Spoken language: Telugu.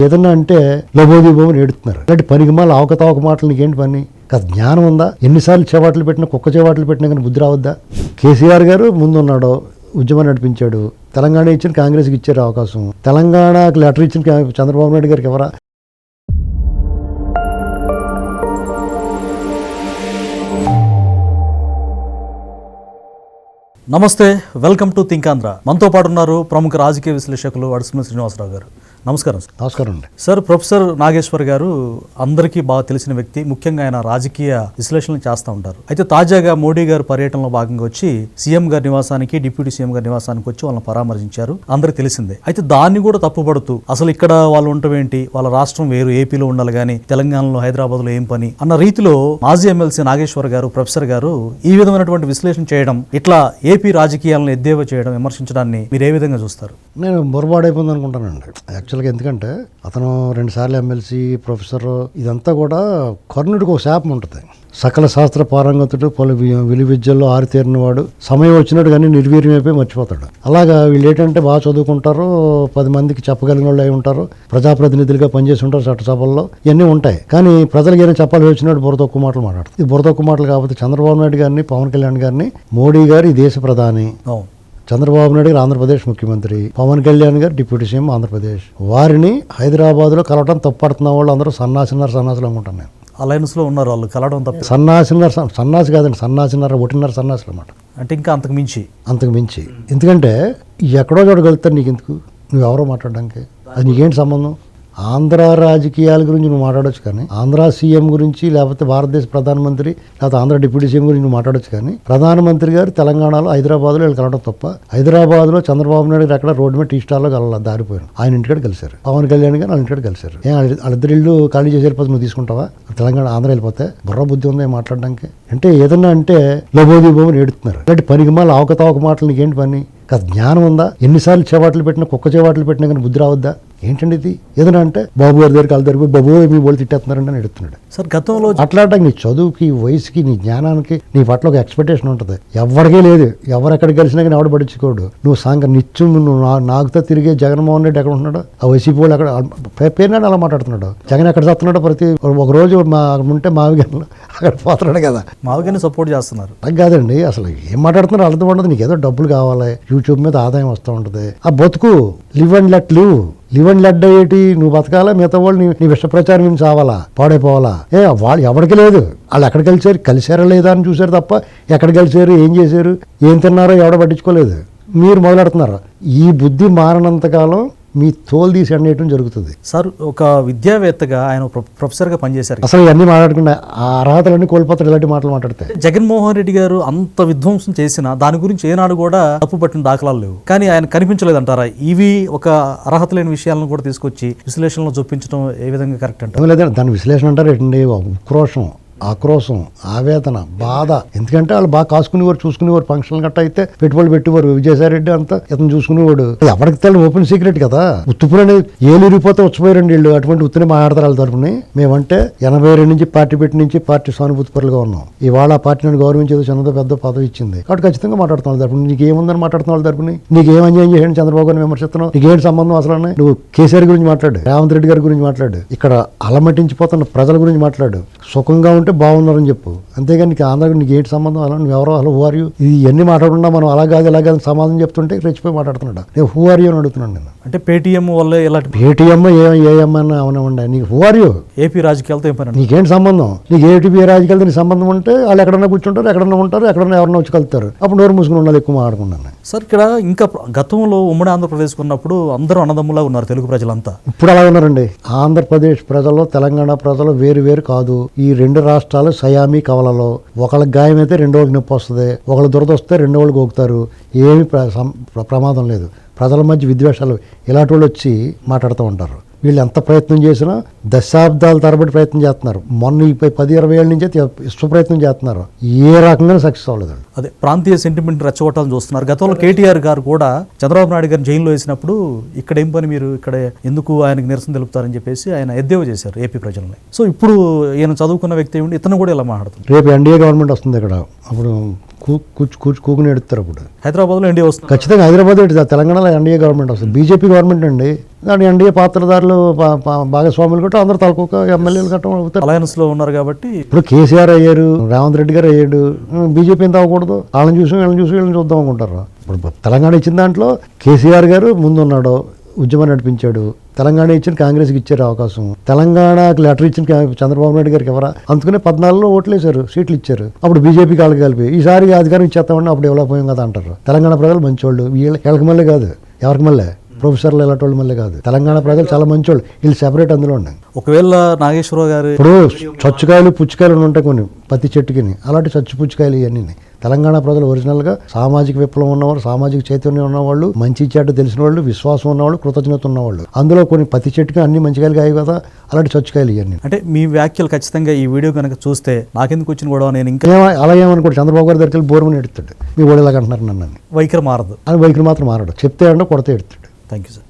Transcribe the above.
ఏదన్నా అంటే లబోదీబోమని ఏడుతున్నారు. అలాంటి పనికిమాల అవకతవక మాటలు నీకేంటి పని? కాదు జ్ఞానం ఉందా? ఎన్నిసార్లు చెవాట్లు పెట్టినా, కుక్క చెవాట్లు పెట్టినా కానీ బుద్ధి రావద్దా? కేసీఆర్ గారు ముందున్నాడు, ఉద్యమం నడిపించాడు. తెలంగాణ ఇచ్చిన కాంగ్రెస్కి ఇచ్చారు అవకాశం. తెలంగాణకు లెటర్ ఇచ్చిన చంద్రబాబు నాయుడు గారికి ఎవరా? నమస్తే, వెల్కమ్ టు థింక్ ఆంధ్ర. మనతో పాటు ఉన్నారు ప్రముఖ రాజకీయ విశ్లేషకులు అడుసుమల్లి శ్రీనివాసరావు గారు. నమస్కారం సార్. నమస్కారం అండి. సార్, ప్రొఫెసర్ నాగేశ్వర్ గారు అందరికీ బాగా తెలిసిన వ్యక్తి. ముఖ్యంగా ఆయన రాజకీయ విశ్లేషణలు చేస్తూ ఉంటారు. అయితే తాజాగా మోడీ గారు పర్యటనలో భాగంగా వచ్చి సీఎం గారి నివాసానికి, డిప్యూటీ సీఎం గారి నివాసానికి వచ్చి వాళ్ళని పరామర్శించారు. అందరికి తెలిసిందే. అయితే దాన్ని కూడా తప్పుపడుతూ అసలు ఇక్కడ వాళ్ళు ఉండటం ఏంటి, వాళ్ళ రాష్ట్రం వేరు, ఏపీలో ఉండాలి కానీ తెలంగాణలో, హైదరాబాద్లో ఏం పని అన్న రీతిలో మాజీ ఎమ్మెల్సీ నాగేశ్వర్ గారు, ప్రొఫెసర్ గారు ఈ విధమైనటువంటి విశ్లేషణ చేయడం, ఇట్లా ఏపీ రాజకీయాలను ఎద్దేవా చేయడం, విమర్శించడాన్ని మీరు ఏ విధంగా చూస్తారు? నేను బొరబాడైపోయింది అనుకుంటానండి యాక్చువల్గా. ఎందుకంటే అతను 2 సార్లు ఎమ్మెల్సీ, ప్రొఫెసర్, ఇదంతా కూడా కర్ణుడికి ఒక శాపం ఉంటుంది. సకల శాస్త్ర పారంగతుడు, పలు విలు విద్యల్లో ఆరితేరిన వాడు, సమయం వచ్చినట్టు కానీ నిర్వీర్యం అయిపోయి మర్చిపోతాడు. అలాగా వీళ్ళు ఏంటంటే బాగా చదువుకుంటారు, 10 మందికి చెప్పగలిగిన వాళ్ళు అయి ఉంటారు, ప్రజాప్రతినిధులుగా పనిచేసి ఉంటారు, చట్టసభల్లో ఇవన్నీ ఉంటాయి. కానీ ప్రజలకు ఏమైనా చెప్పాలి వచ్చినట్టు బుర్ర తక్కువ మాటలు మాట్లాడుతుంది. ఇది బుర్ర తక్కువ మాటలు కాకపోతే చంద్రబాబు నాయుడు గారిని, పవన్ కళ్యాణ్ గారిని, మోడీ గారు ఈ దేశ ప్రధాని, చంద్రబాబు నాయుడు గారు ఆంధ్రప్రదేశ్ ముఖ్యమంత్రి, పవన్ కళ్యాణ్ గారు డిప్యూటీ సీఎం ఆంధ్రప్రదేశ్, వారిని హైదరాబాద్లో కలవటం తప్పడుతున్న వాళ్ళు అందరూ సన్నాసులు అనుకుంటాను నేను. అలయన్స్ లో ఉన్నారు వాళ్ళు, కలవడం తప్ప. సన్నాసి కాదండి, ఒకటిన్నర సన్నాసులు అనమాట. అంటే ఇంకా అంతకు మించి. ఎందుకంటే ఎక్కడో చూడగలుగుతారు. నీకు ఎందుకు? నువ్వు ఎవరో మాట్లాడడానికి? అది నీకేంటి సంబంధం? ఆంధ్ర రాజకీయాల గురించి నువ్వు మాట్లాడొచ్చు, కానీ ఆంధ్ర సీఎం గురించి, లేకపోతే భారతదేశ ప్రధానమంత్రి, లేకపోతే ఆంధ్ర డిప్యూటీ సీఎం గురించి నువ్వు మాట్లాడొచ్చు, కానీ ప్రధానమంత్రి గారు తెలంగాణలో, హైదరాబాద్లో వీళ్ళు కలవడం తప్ప. హైదరాబాద్లో చంద్రబాబు నాయుడు గారు ఎక్కడ రోడ్డు మీద టీ స్టాల్లో దారిపోయారు. ఆయన ఇంటికాడ కలిశారు. పవన్ కళ్యాణ్ గారు వాళ్ళ ఇంటికాడ కలిశారు. వాళ్ళిద్దరు ఇల్లు ఖాళీ చేసి వెళ్ళిపోతే నువ్వు తీసుకుంటావా? తెలంగాణ, ఆంధ్ర వెళ్ళిపోతే బుర్ర బుద్ధి ఉందా మాట్లాడడానికి? అంటే ఏదన్నా అంటే లబోదీబోమని ఏడుతున్నారు. అలాంటి పనికిమాల అవకతవక మాటలు నీకేంటి పని? కాదు జ్ఞానం ఉందా? ఎన్నిసార్లు చెవాట్లు పెట్టినా, కుక్క చెవాట్లు పెట్టినా కానీ బుద్ధి రావద్దా? ఏంటండి ఇది? ఏదైనా అంటే బాబు గారి దగ్గరికి వాళ్ళ దగ్గర బాబు మీ వాళ్ళు తిట్టేస్తున్నారండి అని ఎడుతున్నాడు. సార్, గతంలో అట్లాంటి నీ చదువుకి, వయసుకి, నీ జ్ఞానానికి, నీ పట్ల ఒక ఎక్స్పెక్టేషన్ ఉంటుంది. ఎవరికే లేదు. ఎవరెక్కడ కలిసినా కానీ ఎవడు పట్టించుకోడు. నువ్వు నిత్యం నువ్వు నాకుతో తిరిగే జగన్మోహన్ రెడ్డి ఎక్కడ ఉంటున్నాడు? ఆ వైసీపీ వాళ్ళు అక్కడ పేరునాడు అలా మాట్లాడుతున్నాడు. జగన్ ఎక్కడ చేస్తున్నాడో ప్రతి ఒక రోజు ఉంటే మావిగన్లు అక్కడ పోతున్నాడు కదా. మావిగన్ని సపోర్ట్ చేస్తున్నారు. అది కాదండి, అసలు ఏం మాట్లాడుతున్నారు అర్థం ఉండదు. నీకు ఏదో డబ్బులు కావాలి, యూట్యూబ్ మీద ఆదాయం వస్తూ ఉంటుంది. ఆ బతుకు లివ్ అండ్ లెట్ ఏంటి? నువ్వు బతకాలా, మిగతా వాళ్ళు నీ విష ప్రచారం నుంచి చావాలా, పాడైపోవాలా? వాళ్ళు ఎవరికి లేదు. వాళ్ళు ఎక్కడ కలిసారా లేదా అని చూసారు తప్ప ఎక్కడ కలిసారు, ఏం చేశారు, ఏం తిన్నారో ఎవడ పట్టించుకోలేదు. మీరు మొదలెడుతున్నారు. ఈ బుద్ధి మారనంతకాలం మీ తోలు తీసి అనేయటం జరుగుతుంది. సార్, ఒక విద్యావేత్తగా ఆయన ప్రొఫెసర్గా పనిచేశారు. అసలు ఇవన్నీ మాట్లాడకుండా ఆ అర్హతలన్నీ కోల్పోతారు ఇలాంటి మాటలు మాట్లాడితే. జగన్మోహన్ రెడ్డి గారు అంత విధ్వంసం చేసినా దాని గురించి ఏనాడు కూడా తప్పు పట్టిన దాఖలాలు లేవు. కానీ ఆయన కనిపించలేదంటారా? ఇవి ఒక అర్హత లేని విషయాలను కూడా తీసుకొచ్చి విశ్లేషణలో చూపించడం ఏ విధంగా కరెక్ట్ అంటారు? లేదండి, దాని విశ్లేషణ అంటారు ఏంటండి? ఉక్రోషం, ఆక్రోశం, ఆవేదన, బాధ. ఎందుకంటే వాళ్ళు బాగా కాసుకునేవారు, చూసుకునేవారు. ఫంక్షన్లు గట్ట అయితే పెట్టుబడులు పెట్టేవారు. విజయసాయిరెడ్డి అంతా ఇతను చూసుకునేవాడు. ఎవరికి తెలియదు, ఓపెన్ సీక్రెట్ కదా. ఉత్తుపులని ఏలిరిపోతే వచ్చిపోయారండి వీళ్ళు. అటువంటి ఉత్తునే మాట్లాడతారు వాళ్ళ తరపుని. మేమంటే 82 నుంచి పార్టీ పెట్టి నుంచి పార్టీ సానుభూతి పరులుగా ఉన్నాం. ఇవాళ ఆ పార్టీ నన్ను గౌరవించేది చిన్నదో పెద్ద పదవి ఇచ్చింది కాబట్టి ఖచ్చితంగా మాట్లాడుతున్న వాళ్ళ తరపుని. నీకేముందని మాట్లాడుతున్న వాళ్ళ తరపుని. నీకేం అన్యాయం చేయండి చంద్రబాబు గారిని విమర్శిస్తున్నావు? నీకేంటి సంబంధం అసలు? నువ్వు కేసీఆర్ గురించి మాట్లాడు, రేవంత్ రెడ్డి గారి గురించి మాట్లాడు, ఇక్కడ అలమటించిపోతున్న ప్రజల గురించి మాట్లాడు. సుఖంగా ఉంటే బాగున్నారని చెప్పు. అంతేగాని నీకు ఆంధ్ర నీకు ఏంటి సంబంధం? అలా నువ్వు ఎవరో, అసలు హూ ఆర్ యూ? ఇది ఎన్ని మాట్లాడకుండా మనం అలా కాదు ఇలా కాదు సమాధానం చెప్తుంటే రెచ్చిపోయి మాట్లాడుతున్నాడు. నేను హూ ఆర్ యూ అని అడుగుతున్నాను నేను. అంటే పేటీఎం వల్ల ఇలాంటి పేటీఎం ఏఎం అని అవనివ్వండి, నీకు హూ ఆర్ యూ? ఏపీ రాజకీయాలతో ఏం పని? నీకేంటి సంబంధం? నీకు ఏపీ రాజకీయాలతో నీ సంబంధం ఉంటే వాళ్ళు ఎక్కడన్నా కూర్చుంటారు, ఎక్కడన్నా ఉంటారు, ఎక్కడన్నా ఎవరన్నా వచ్చి కలుతారు. అప్పుడు నోరు మూసుకుని ఉండాలి, ఎక్కువ మాట్లాడుకున్నాను. సార్, ఇక్కడ ఇంకా గతంలో ఉమ్మడి ఆంధ్రప్రదేశ్ ఉన్నప్పుడు అందరూ అన్నదమ్ములా ఉన్నారు తెలుగు ప్రజలంతా. ఇప్పుడు అలా ఉన్నారండి. ఆంధ్రప్రదేశ్ ప్రజలు, తెలంగాణ ప్రజలు వేరు వేరు కాదు. ఈ 2 రాష్ట్రాలు సయామీ కవలలో. ఒకళ్ళకి గాయం అయితే రెండో వాళ్ళకి నొప్పి వస్తుంది, ఒకళ్ళు దురద వస్తే రెండో వాళ్ళు గోకుతారు. ఏమి ప్రమాదం లేదు. ప్రజల మధ్య విద్వేషాలు ఇలాంటి వాళ్ళు వచ్చి మాట్లాడుతూ ఉంటారు. వీళ్ళు ఎంత ప్రయత్నం చేసినా దశాబ్దాల తరబడి ప్రయత్నం చేస్తున్నారు. మొన్న 10-20 ఏళ్ళ నుంచి ఇష్ట ప్రయత్నం చేస్తున్నారు. ఏ రకంగా సక్సెస్ అవ్వలేదు. అదే ప్రాంతీయ సెంటిమెంట్ రెచ్చగొట్టాలని చూస్తున్నారు. గతంలో కేటీఆర్ గారు కూడా చంద్రబాబు నాయుడు గారిని జైల్లో వేసినప్పుడు ఇక్కడ ఏం పని, మీరు ఇక్కడ ఎందుకు ఆయనకు నిరసన తెలుపుతారని చెప్పేసి ఆయన ఎద్దేవా చేశారు ఏపీ ప్రజల్ని. సో ఇప్పుడు ఈయన చదువుకున్న వ్యక్తి ఏమిటి, ఇతను కూడా ఇలా మాట్లాడుతుంది. రేపు ఎన్డీఏ గవర్నమెంట్ వస్తుంది ఇక్కడ. అప్పుడు కూకుని ఎడుతారు అప్పుడు. హైదరాబాద్లో ఎన్డీఏ వస్తుంది. ఖచ్చితంగా హైదరాబాద్ తెలంగాణలో ఎన్డీఏ గవర్నమెంట్ వస్తుంది. బీజేపీ గవర్నమెంట్ అండి, దాని ఎన్డీఏ పాత్రదారులు భాగస్వాములు గట్రా అందరూ తలకొక ఎమ్మెల్యేలు గట్రా అవుతారు. అలయన్స్ లో ఉన్నారు కాబట్టి ఇప్పుడు కేసీఆర్ అయ్యారు, రేవంత్ రెడ్డి గారు అయ్యాడు, బీజేపీ ఎంత అవ్వకూడదు, వాళ్ళని చూసి వీళ్ళని చూద్దాం అనుకుంటారు. ఇప్పుడు తెలంగాణ ఇచ్చిన దాంట్లో కేసీఆర్ గారు ముందున్నాడు, ఉద్యమం నడిపించాడు. తెలంగాణ ఇచ్చిన కాంగ్రెస్కి ఇచ్చారు అవకాశం. తెలంగాణకి లెటర్ ఇచ్చిన చంద్రబాబు నాయుడు గారికి ఎవరా, అందుకనే 14లో ఓట్లేశారు, సీట్లు ఇచ్చారు. అప్పుడు బీజేపీకి వాళ్ళకి కలిపి ఈసారి అధికారం ఇచ్చేస్తామని అప్పుడు ఇవ్వలేకపోయాం కదా అంటారు. తెలంగాణ ప్రజలు మంచోళ్ళు, వీళ్ళకి మళ్ళీ కాదు, ఎవరికి మళ్ళీ ప్రొఫెసర్లు ఇలాంటి వాళ్ళు మళ్ళీ కాదు. తెలంగాణ ప్రజలు చాలా మంచోళ్ళు, వీళ్ళు సెపరేట్ అందులో ఉండండి. ఒకవేళ నాగేశ్వరరావు గారు ఇప్పుడు చచ్చుకాయలు పుచ్చుకాయలు ఉంటాయి కొన్ని ప్రతి చెట్టుకి, అలాంటి చచ్చు పుచ్చుకాయలు ఇవన్నీ. తెలంగాణ ప్రజలు ఒరిజినల్గా సామాజిక విప్లవం ఉన్నవాళ్ళు, సామాజిక చైతన్యం ఉన్నవాళ్ళు, మంచి చెడ్డ తెలిసిన వాళ్ళు, విశ్వాసం ఉన్నవాళ్ళు, కృతజ్ఞత ఉన్నవాళ్ళు. అందులో కొన్ని ప్రతి చెట్టుకి అన్ని మంచికాయలు కావు కదా, అలాంటి చచ్చుకాయలు ఇవన్నీ. అంటే మీ వ్యాఖ్యలు ఖచ్చితంగా ఈ వీడియో కనుక చూస్తే నాకెందుకు వచ్చిన గొడవ, నేను ఇంకా అలా ఏమనుకోండి, చంద్రబాబు గారి దగ్గరికి వెళ్ళి బోర్మని ఎడుతాడు, మీ ఓడేలాగా అంటున్నారు నన్ను వైఖరి మారదు అని. వైఖరి మాత్రం మారడు, చెప్తే అంటే కొడతే ఎడుతాడు. Thank you sir.